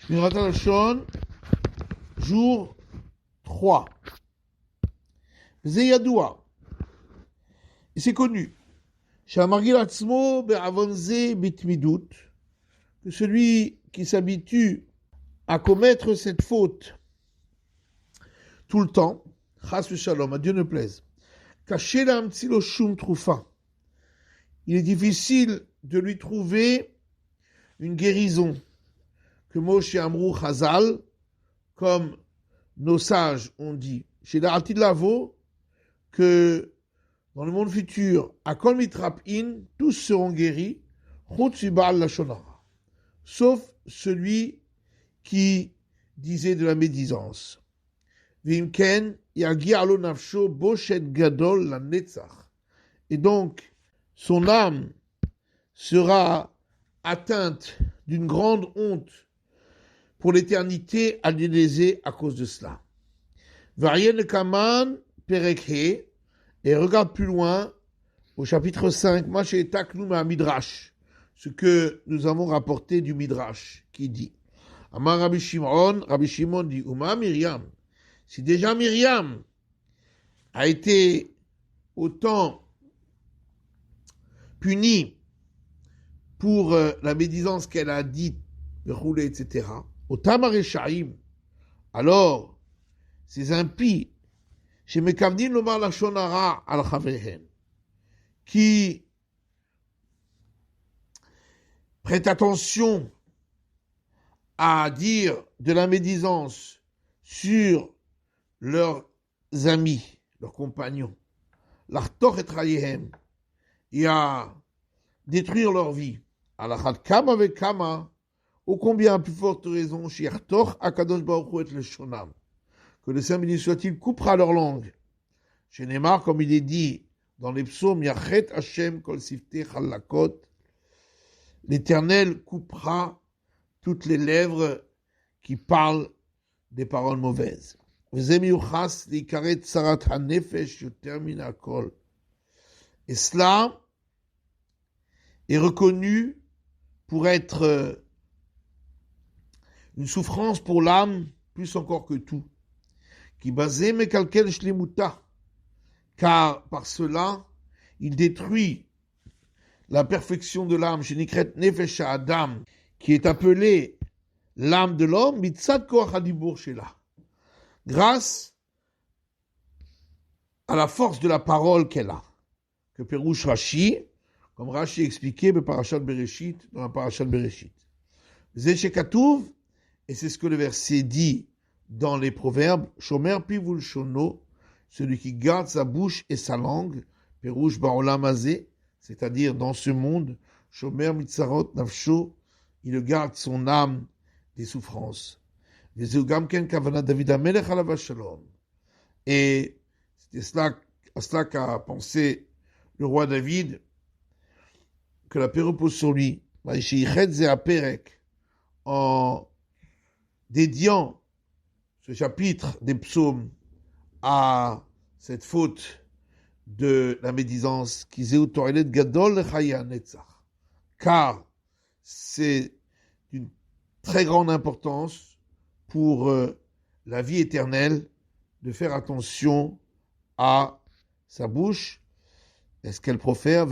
Shmirat HaLashon, jour 3. Zeyadoua. Et c'est connu. Shamargil Atzmo be'avonze bitmidut. Que celui qui s'habitue à commettre cette faute tout le temps, chas v'shalom, à Dieu ne plaise. Caché l'amtzilo shum troufa. Il est difficile de lui trouver une guérison. Que Moshe Amrou Chazal, comme nos sages ont dit, chez l'Arati de Lavo, que dans le monde futur, à Kol Mitrap'in, tous seront guéris, Chutz Baal Lashonara, sauf celui qui disait de la médisance. Vimken Yagi Alo Nafsho Boshet Gadol la Netzach. Et donc, son âme sera atteinte d'une grande honte pour l'éternité à l'Élysée à cause de cela. Varien Kaman Perekhe, et regarde plus loin au chapitre 5, Maché Taknouma Midrash, ce que nous avons rapporté du Midrash, qui dit Amar Rabbi Shimon dit Uma Myriam, si déjà Myriam a été autant punie pour la médisance qu'elle a dite, etc., alors ces impies, chez Mekavdin Lomar Lashonara al Chavehen, qui prêtent attention à dire de la médisance sur leurs amis, leurs compagnons, l'Artoch et Trayehem, et à détruire leur vie, à la Chad Kama avec Kama, ô combien à plus forte raison, chez Artoch Akadosh Baruch Hu et le Shonam, que le Saint béni soit-il coupera leur langue. Chez Neymar, comme il est dit dans les psaumes, Yachet Hashem kol sifte chalakot, l'Éternel coupera toutes les lèvres qui parlent des paroles mauvaises. Et cela est reconnu pour être une souffrance pour l'âme, plus encore que tout. Qui basé mekalkel shlimuta, car par cela, il détruit la perfection de l'âme, shenikret nefesh adam, qui est appelée l'âme de l'homme, mitzad koach hadibur shela, grâce à la force de la parole qu'elle a, que Perouche Rashi, comme Rashi expliqué dans la parashat Bereshit. Zeshekatouv, et c'est ce que le verset dit dans les proverbes, Shomer pivul shono, celui qui garde sa bouche et sa langue, Perouche ba'olam hazeh, c'est-à-dire dans ce monde, Shomer mitzarot nafsho, il garde son âme des souffrances. Vezeu gamken kavana David hamelech alav shalom. Et c'était à cela qu'a pensé le roi David, que la paix repose sur lui, en dédiant ce chapitre des psaumes à cette faute de la médisance, car c'est d'une très grande importance pour la vie éternelle de faire attention à sa bouche. Est-ce qu'elle profère?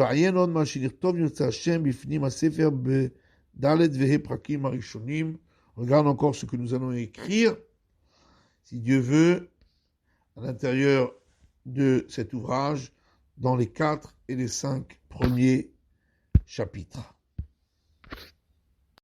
Regarde encore ce que nous allons écrire, si Dieu veut, à l'intérieur de cet ouvrage, dans les 4 et les 5 premiers chapitres.